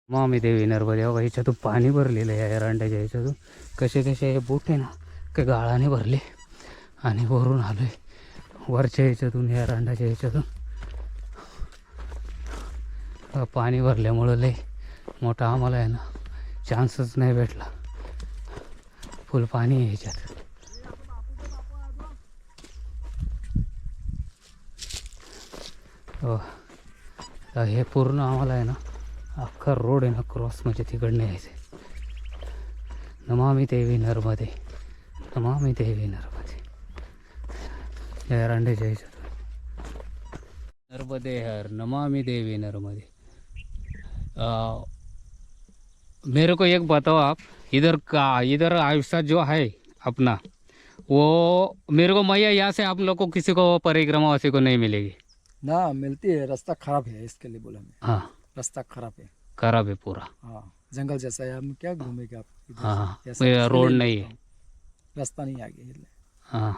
मामी देवी नर्मदे बघा, ह्याच्यातून पाणी भरलेलं आहे या रांड्याच्या ह्याच्यातून. कसे कसे हे बोट आहे ना काही गाळाने भरले आणि वरून आलोय वरच्या ह्याच्यातून या रांडाच्या ह्याच्यातून. पाणी भरल्यामुळं लय मोठा आम्हाला आहे ना चान्सच नाही भेटला. फुल पाणी आहे ह्याच्यात. तर हे पूर्ण आम्हाला आहे ना अख्खा रोड आहे ना क्रॉस म्हणजे तिकडनं यायचं आहे. नमामि देवी नर्मदे, नमामि देवी नर्मदे. या रांडेच्या ह्याच्यात नर्मदे हर, नमामि देवी नर्मदे. मेरे को एक बताओ आप, इधर आयुष्य जो है अपना, वो मेरे को मैया यहाँ से आप लोग को किसी को परिक्रमा वासी को नहीं मिलेगी ना मिलती है, रास्ता खराब है इसके लिए बोला मैं। हाँ रास्ता खराब है। खराब है पूरा. हाँ जंगल जैसा है, हम क्या घूमेंगे आप इधर से? हाँ ऐसा ये इसके रोड लिए नहीं बोलता है. हूँ। रास्ता नहीं आगे इसलिए। हाँ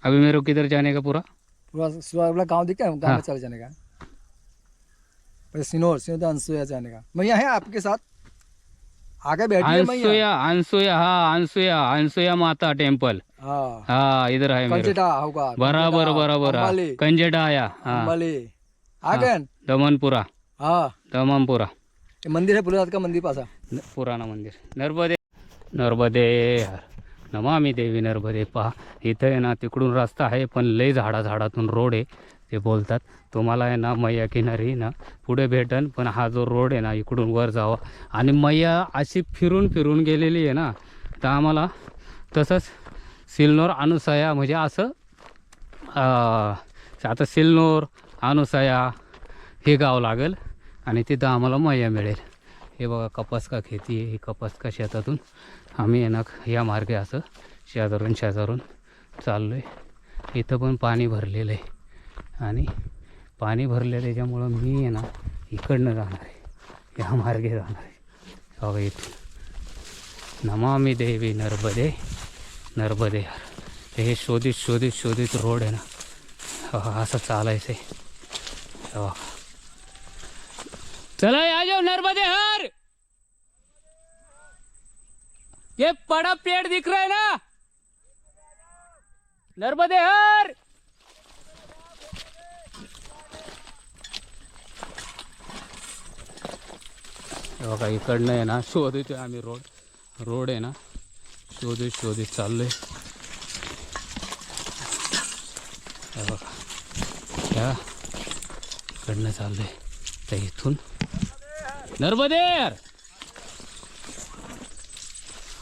अभी मेरे को किधर जाने का पूरा. पूरा सुबह वाला गाँव दिखा है, गाँव हाँ. में चले जाने का। फिर सिनोर सिनोर तो अनसुया जाने का। मैया है आपके साथ, आगे बैठी है मैया। अनसुया अनसुया, हाँ अनसुया, अनसुया माता टेम्पल. हाँ हाँ इधर है मेरे. कंजेटा होगा। बराबर बराबर. अंबाली कंजेटा आया. हाँ अंबाली आ गए। दमनपुरा, हाँ दमनपुरा ये मंदिर है भोलेनाथ का मंदिर पासा। पुराणा मंदिर. नर्मदे नर्मदे हर, नमामि देवी नर्मदे. पहा इथं आहे ना तिकडून रस्ता आहे पण लय झाडातून रोड आहे. ते बोलतात तुम्हाला आहे ना मैया किनारी ना पुढे भेटन, पण हा जो रोड आहे ना इकडून वर जावा. आणि मैया अशी फिरून गेलेली आहे ना, तर आम्हाला तसंच सिल्लोर अनुसया म्हणजे असं आता सिल्लोर अनुसया हे गाव लागेल आणि तिथं आम्हाला मैया मिळेल. हे बघा कपास का खेती आहे. ही कपास का शेतातून आम्ही आहे ना या मार्गे असं शेजारून चाललो आहे. इथं पण पाणी भरलेलं आहे आणि पाणी भरलेलं त्याच्यामुळं मी आहे ना इकडनं जाणार आहे, या मार्गे जाणार आहे. बघा इथून नमामि देवी नर्मदे नर्मदे हर. हे शोधित रोड आहे ना असं चालायचं आहे. बघा चला आ जाओ नर्मदे हर. ये बड़ा पेड़ दिख रहा है ना, नर्मदे हर. बघा इकडनं आहे ना शोधतोय आम्ही रोड आहे ना शोधित चाललोय. बघा त्या इकडनं चाललोय. तर इथून नर्मदे हर.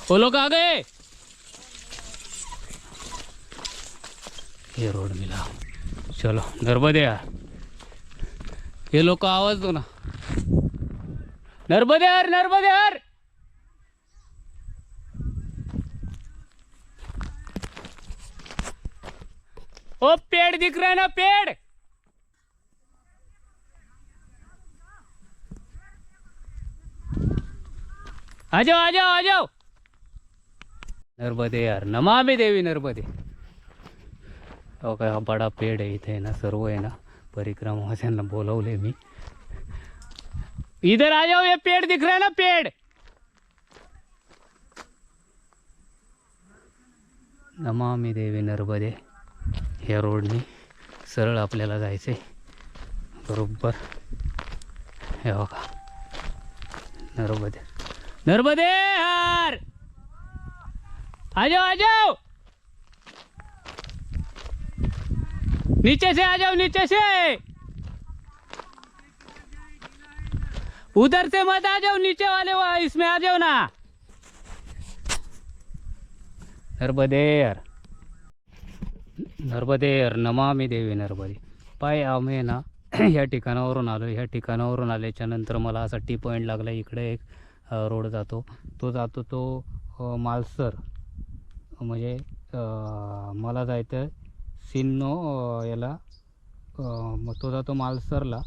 वो लोग आ गए. ये रोड मिला. चलो नर्मदे हर. ये लोग का आवाज दो ना. नर्मदे हर, नर्मदे हर. ओ पेड़ दिख रहा है ना, पेड़. आ जाओ. नर्मदे यार, नमामि देवी नर्मदे. हा बडा पेड़ आहे इथे ना, सर्व आहे ना परिक्रमावाल्यांना बोलवले मी. इधर आ जाओ, ये पेड़ दिख रहा है ना, पेड़. नमामि देवी नर्मदे. या रोडनी सरळ आपल्याला जायचंय बरोबर. हे बघा नर्मदे हर. आ जाओ नीचे से आ जाओ, नीचे से. उधर से मत आ जाओ, नीचे वाले इसमें आ जाओ ना. नर्मदे हर, नर्मदे हर, नमामि देवी नर्मदे. पाय आम्ही ना ह्या ठिकाणावरून आलो. ह्या ठिकाणावरून आल्याच्या नंतर मला असा टी पॉईंट लागला. इकडे एक रोड जातो, तो मालसर म्हणजे मला जायचं सिन्नो याला. मग तो जातो मालसरला.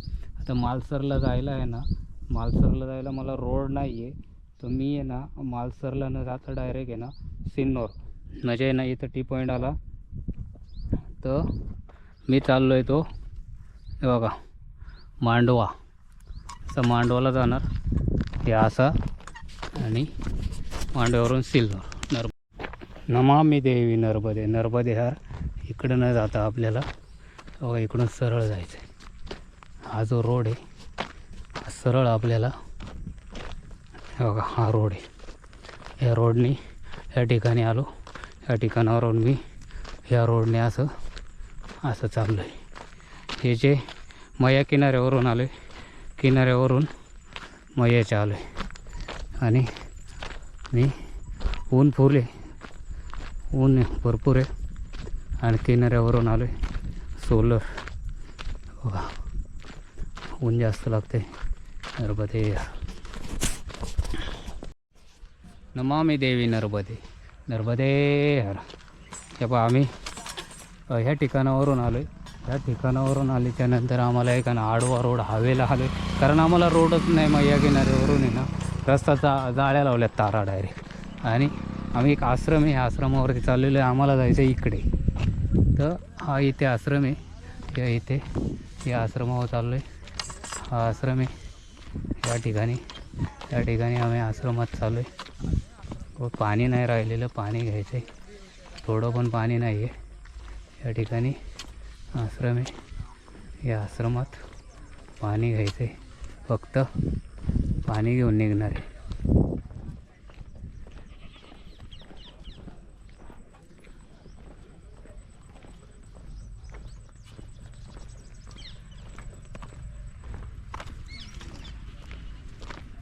आता मालसरला जायला आहे ना, मालसरला जायला मला रोड नाही आहे. तर मी आहे ना मालसरला न जाता डायरेक्ट आहे ना सिन्नोर म्हणजे ना इथं टी पॉईंट आला तर मी चाललो आहे तो हे बघा मांडवा. असं मांडवाला जाणार. हे असा आणि मांड्यावरून सिल्लोर नमामि देवी नर्मदे. नर्मदे हार इकडं न जाता आपल्याला बघा इकडून सरळ जायचं आहे. हा जो रोड आहे हा सरळ आपल्याला बघा हा रोड आहे. या रोडनी या ठिकाणी आलो. या ठिकाणावरून मी या रोडने असं चाललो आहे. हे जे मया किनाऱ्यावरून आलो आहे, किनाऱ्यावरून मयाच्या आलो आहे आणि मी ऊन फुले ऊन भरपूर आहे आणि किनाऱ्यावरून आलो आहे. सोलर बघा ऊन जास्त लागते. नर्मदे नमामि देवी नर्मदे. नर्मदे हर. हे पहा आम्ही ह्या ठिकाणावरून आलो आहे. ह्या ठिकाणावरून आल्याच्यानंतर आम्हाला एक ना आडवा रोड हवेला आलो आहे, कारण आम्हाला रोडच नाही. मग या किनाऱ्यावरून आहे ना रस्त्याचा जाळ्या लावल्यात तारा डायरेक्ट. आणि आम्ही एक आश्रम आहे, ह्या आश्रमावरती चाललेलो आहे. आम्हाला जायचं आहे इकडे. तर हा इथे आश्रम आहे. या इथे या आश्रमावर चाललो आहे. हा आश्रम आहे या ठिकाणी आम्ही आश्रमात चाललो आहे. पाणी नाही राहिलेलं, पाणी घ्यायचं आहे. थोडं पण पाणी नाही आहे. या ठिकाणी आश्रम आहे. या आश्रमात पाणी घ्यायचं आहे. फक्त पाणी घेऊन निघणार आहे.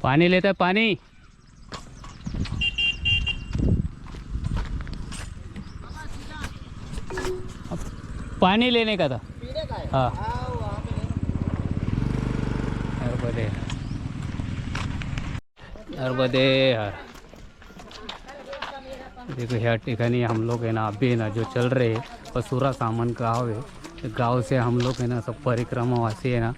पानी लेता है पानी. पानी लेने का था. हाँ नर्मदे नर्मदे यार. देखो ह्या ठिकाणी हम लोग है ना अभी है ना जो चल रहे हैं पसूरा सामान गाँव है. गाँव से हम लोग है ना सब परिक्रमावासी है ना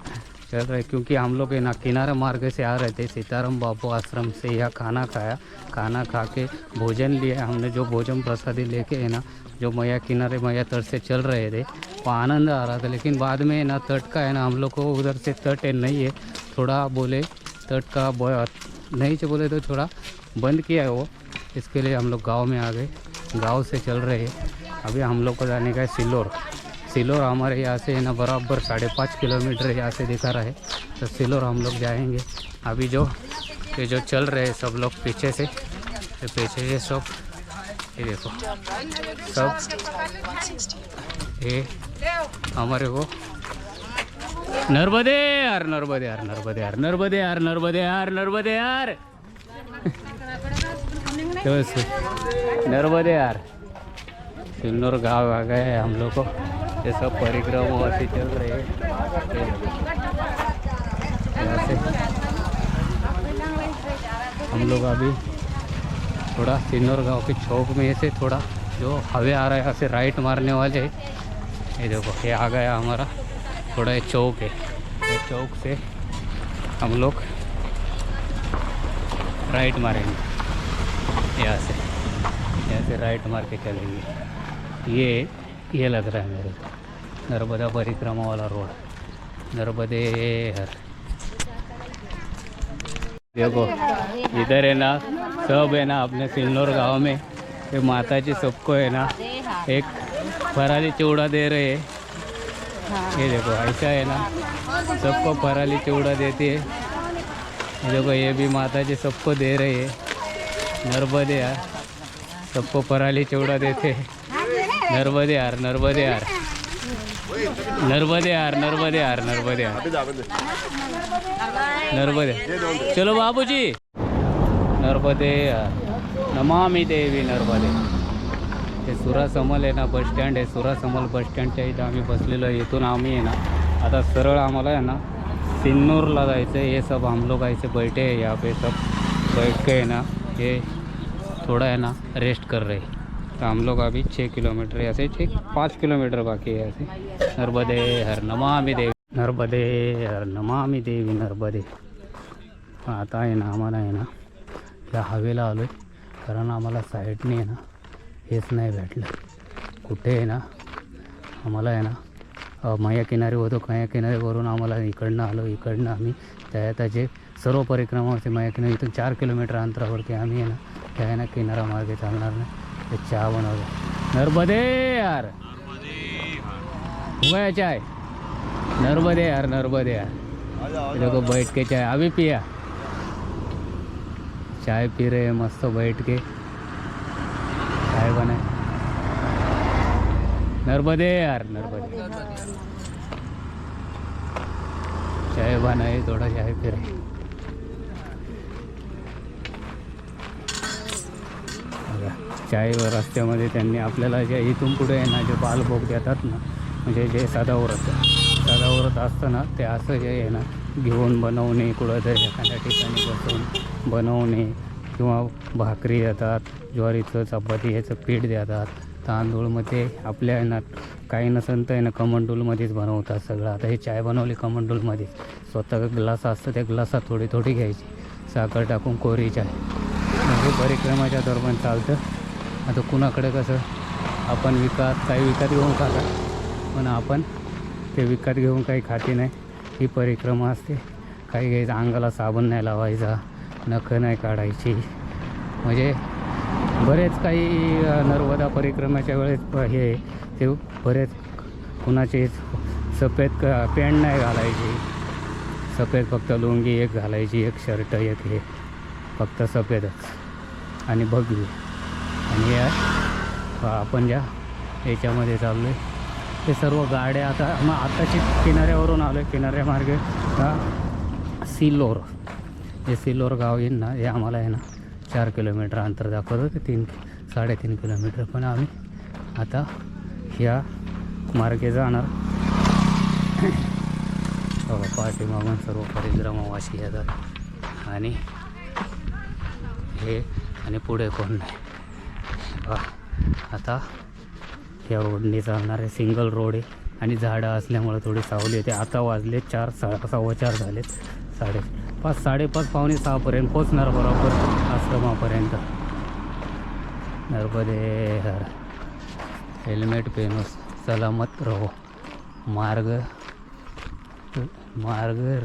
चल रहे, क्योंकि हम लोग है ना किनारा मार्ग से आ रहे थे. सीताराम बापू आश्रम से यहाँ खाना खाया. खाना खा के भोजन लिया हमने. जो भोजन प्रसादी लेके है ना जो मैया किनारे मैया तट से चल रहे थे वो आनंद आ रहा था. लेकिन बाद में ना तट का है ना हम लोग को उधर से तट है नहीं है, थोड़ा बोले तट का नहीं से बोले तो थोड़ा बंद किया है वो. इसके लिए हम लोग गाँव में आ गए. गाँव से चल रहे हैं. अभी हम लोग को जाने का है सिल्लोर. सिल्लोर हमारे यहाँ से है ना बराबर 5.5 किलोमीटर यहाँ से दिखा रहा है. तो सिल्लोर हम लोग जाएंगे. अभी जो ये जो चल रहे हैं सब लोग पीछे से, ये पीछे ये सब ये देखो सब ये हमारे को नर्मदे यार नर्मदे यार नर्मदे यार नर्मदे यार नर्मदे यार नर्मदे यार नर्मदे यार. सिल्लोर गाँव आ गए हम लोग को. ये सब परिक्रमावासी चल रहे हैं. हम लोग अभी थोड़ा सिल्लोर गांव के चौक में से थोड़ा जो हवे आ रहा है ऐसे राइट मारने वाले हैं. ये देखो ये आ गया हमारा थोड़ा ये चौक है. ये चौक से हम लोग राइट मारेंगे. यहाँ से राइट मार के चलेंगे. ये लग रहा है मेरे को नर्मदा परिक्रमा वाला रोड. नर्मदे हर. देखो इधर है ना सब है ना अपने सिल्लोर गांव में ये माता जी सबको है ना एक फराली चिवड़ा दे रहे हैं. ये देखो ऐसा है ना सबको फराली चिवड़ा देती है. ये देखो ये भी माता जी सबको दे रहे हैं. नर्मदे यार सबको फराली चिवड़ा देते हैं. नर्मदे यार नर्मदे यार नर्मदे यार नर्मदे यार नर्मदे यार नर्मदे. चलो बाबूजी नर्मदे यार. नमामि देवी नर्मदे. हे सुरासमल आहे ना बस स्टँड आहे. सुरासमल बस स्टँडच्या इथं आम्ही बसलेलो आहे. इथून आम्ही आहे ना आता सरळ आम्हाला आहे ना सिन्नूरला जायचं आहे. ये सब हम लोग ऐसे बैठे हैं यहाँ पे सब बैठ के है ना ये थोड़ा है ना रेस्ट कर रहे हैं. तो हम लोग अभी 6 किलोमीटर ऐसे 5 किलोमीटर बाकी है ऐसे. नर्मदे हर नमामि देवी नर्मदे हर नमामि देवी नर्मदे. आता आहे ना आम्हाला आहे ना या हवेला आलो आहे, कारण आम्हाला साईडने आहे ना हेच नाही भेटलं कुठे आहे ना. आम्हाला आहे ना मया किनारे होतो. कया किनाऱ्यावरून आम्हाला इकडनं आलो. इकडनं आम्ही त्याचे सर्व परिक्रमावरती माहीत नाही. इथून 4 किलोमीटर अंतरावरती आम्ही आहे ना त्या आहे ना किनारा मार्गे चालणार नाही. ते चहा बनवलं. नर्मदे यार, हुआ चाय, नर्मदे यार, नर्मदे यार. ये देखो बैठ के चाय अभी पिया, चाय पी रहे हैं मस्त बैठ के. चाय बनाए. नर्मदे यार, नर्मदे. चाय बनाए, थोड़ा चाय पी रहे. चाय रस्त्यामध्ये त्यांनी आपल्याला जे इथून पुढे आहे ना जे बालभोग देतात ना, म्हणजे जे सदाव्रत असतं ना ते असं जे आहे ना घेऊन बनवणे, कुठंतरी एखाद्या ठिकाणी बसून बनवणे, किंवा भाकरी देतात, ज्वारीचं चपाती याचं पीठ देतात, तांदूळमध्ये आपल्या आहे ना काही नसेल तर आहे ना कमंडूलमध्येच बनवतात सगळं. आता हे चाय बनवली कमंडूलमध्ये, स्वतः ग्लास असतं त्या ग्लासात थोडी थोडी घ्यायची, साखर टाकून कोरी चाय. म्हणजे परिक्रमाच्या दरम्यान चालतं. आता कुणाकडे कसं आपण काही विकत घेऊन खातात, पण आपण ते विकत घेऊन काही खाते नाही. ही परिक्रमा असते. काही घ्यायचं, अंगाला साबण नाही लावायचा, नखं नाही काढायची, म्हणजे बरेच काही नर्मदा परिक्रमाच्या वेळेस हे ते बरेच कुणाचे सफेद पॅन्ट नाही घालायची, सफेद फक्त लुंगी एक घालायची, एक शर्ट एक हे फक्त सफेदच आणि भगवी. आणि या आपण ज्या याच्यामध्ये चाललो आहे ते सर्व गाड्या आता मग आताची किनाऱ्यावरून आलो आहे. किनाऱ्यामार्गे सिल्लोर, जे सिल्लोर गाव येईल ना हे आम्हाला आहे ना 4 किलोमीटर अंतर दाखवतं, ते 3-3.5 किलोमीटर. पण आम्ही आता ह्या मार्गे जाणार. पाठीमागून सर्व परिक्रमावासी येतात आणि हे आणि पुढे कोण नाही. आता ह्या रोडने चालणार आहे, सिंगल रोड आहे आणि झाडं असल्यामुळे थोडी सावली येते. आता वाजले 4, 4:15 झालेत, 5:30, 5:30, 5:45 पोचणार बरोबर आश्रमापर्यंत. नर्मदे हर. हेल्मेट पहनो, सलामत रहो, मार्ग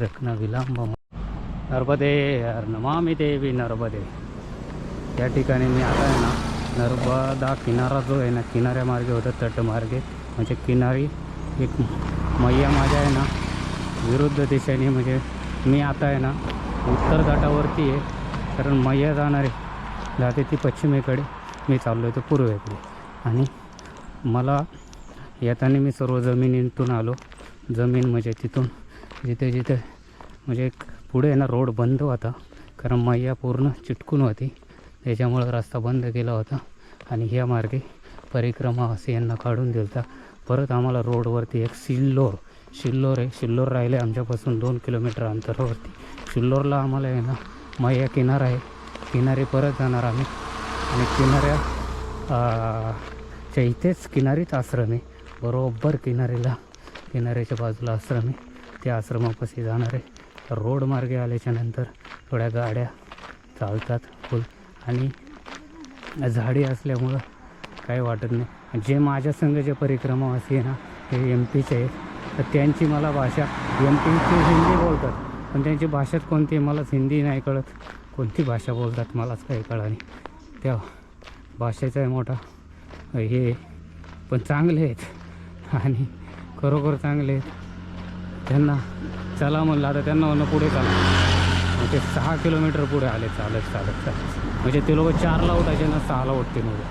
रखना विलंब. नर्मदे हर, नमामि देवी नर्मदे. या ठिकाणी मी आता आहे ना नर्मदा किनारा जो आहे ना किनाऱ्यामार्गे होता, तटमार्गे म्हणजे किनारी एक मैया माझ्या आहे ना विरुद्ध दिशेने, म्हणजे मी आता आहे ना उत्तर घाटावरती आहे, कारण मैया जाणारे जाते ती पश्चिमेकडे, मी चाललो आहे तो पूर्वेकडे. आणि मला येताना मी सर्व जमिनीतून आलो. जमीन म्हणजे तिथून जिथे जिथे म्हणजे पुढे आहे ना रोड बंद होता, कारण मैया पूर्ण चिटकून होती, त्याच्यामुळं रस्ता बंद केला होता. आणि ह्या मार्गे परिक्रमा असे यांना काढून दिलता. परत आम्हाला रोडवरती एक सिल्लोर आहे. सिल्लोर राहिले आमच्यापासून 2 किलोमीटर अंतरावरती. सिल्लोरला आम्हाला आहे ना मैया किनारा आहे, किनारी परत जाणार आम्ही. आणि किनाऱ्याच्या इथेच किनारीच आश्रम आहे, बरोबर किनाऱ्याच्या बाजूला आश्रम आहे. त्या आश्रमापाशी जाणार आहे. रोड मार्गे आल्याच्या नंतर थोड्या गाड्या चालतात फुल, आणि झाडी असल्यामुळं काही वाटत नाही. जे माझ्या संघ जे परिक्रमावासी आहे ना हे MP चे आहेत, तर त्यांची मला भाषा, MP चे हिंदी बोलतात, पण त्यांची भाषाच कोणती मलाच हिंदी नाही कळत, कोणती भाषा बोलतात मलाच काही कळत नाही. त्या भाषेचा आहे मोठा हे, पण चांगले आहेत आणि खरोखर चांगले आहेत. त्यांना चला म्हणलं, आता त्यांना म्हणलं पुढे चाला, ते 6 किलोमीटर पुढे आले चालत. म्हणजे ते लोक 4ला उठायचे ना 6ला उठते नव्हते,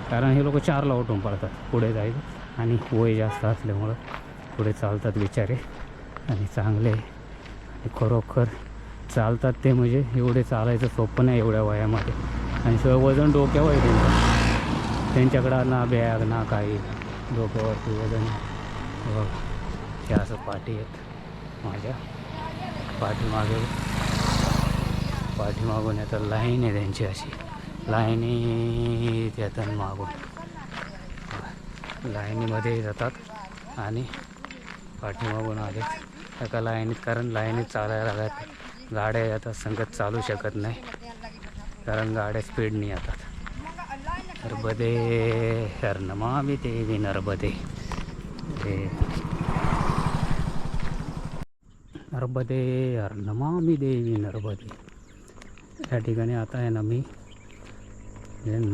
कारण हे लोक 4ला उठून पडतात पुढे जायचं, आणि वय जास्त असल्यामुळं पुढे चालतात बिचारे. आणि चांगले आणि खरोखर चालतात ते, म्हणजे एवढे चालायचं सोपं नाही एवढ्या वयामध्ये. आणि शिवाय वजन डोक्यावर आहे त्यांच्याकडं ना बॅग ना काही, डोक्यावरती वजन. बघ हे असं पाठी आहेत माझ्या पाठीमागून येतात. लाईन आहे त्यांची अशी, लाईनीत येतात मागून, लाईनीमध्ये जातात आणि पाठीमागून आले एका लाईनीत, कारण लाईनीत चालायला लागतात. गाड्या येतात संगत चालू शकत नाही, कारण गाड्या स्पीडनी येतात. नर्मदे हर, नमामि देवी नर्मदे. नर्मदे हर नमामि देवी नर्मदे. या ठिकाणी आता आहे ना मी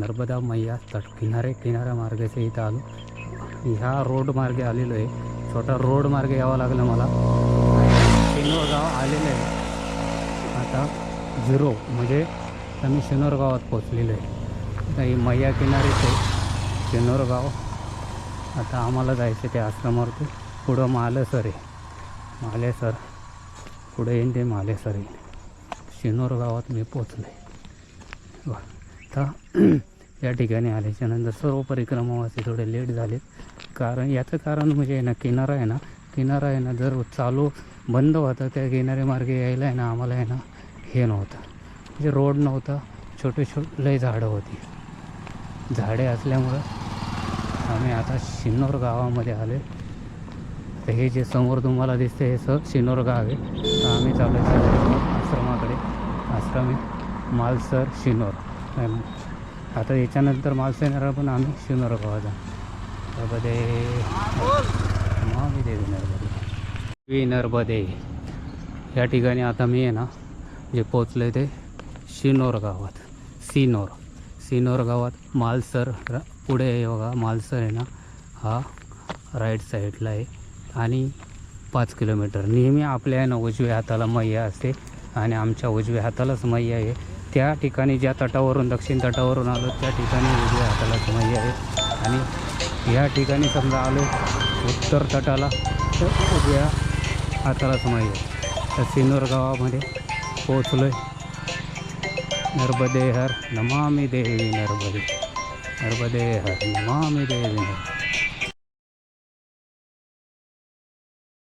नर्मदा मैया किनारा मार्गाचे इथं आलो. ह्या रोड मार्गे आलेलो आहे. छोटा रोड मार्गे यावं लागलं मला. शिनोर गाव आलेलं आहे आता 0 म्हणजे आम्ही शिनोर गावात पोचलेलो आहे. आता ही मैया किनारीच आहे शिनोर गाव. आता आम्हाला जायचं ते आश्रमावरती. पुढं मालेसर आहे. मालेसर पुढे येईन ते मालेसर येईन. शिनोर गावात मी पोचलो आहे. आता या ठिकाणी आल्याच्यानंतर सर्व परिक्रमावासी थोडे लेट झाले. कारण याचं कारण म्हणजे आहे ना किनारा आहे ना जर चालू बंद होता त्या किनारे मार्गे यायला आहे ना आम्हाला आहे ना हे नव्हतं म्हणजे रोड नव्हता. छोटे लय झाडं होती. झाडे असल्यामुळं आम्ही आता शिनोर गावामध्ये आले. तर हे जे समोर तुम्हाला दिसते हे शिनोर गाव आहे. तर आम्ही चालू आश्रमाकडे. आश्रम मालसर शिनोर. आता याच्यानंतर मालसेनाला पण आम्ही शिनोर गावात नर्मदे नमामि देवी नर्मदे. या ठिकाणी आता मी आहे ना जे पोचलो आहे ते शिनोर गावात. सिनोर गावात मालसर पुढे आहे बघा. मालसर आहे ना हा राईट साईडला आहे आणि 5 किलोमीटर. नेहमी आपल्या आहे ना उजव्या हाताला मैया असते आणि आमच्या उजव्या हातालाच मैया आहे. त्या ठिकाणी ज्या तटावरून दक्षिण तटावरून आलो त्या ठिकाणी उजव्या हातालाच मैया आहे. आणि ह्या ठिकाणी समजा आलो उत्तर तटाला तर उजव्या हातालाच मैया आहे. तर सिनोर गावामध्ये पोचलो आहे. नर्मदे हर नमामि देवी नर्मदे. नर्मदे हर नमामि देवी नर्मदे.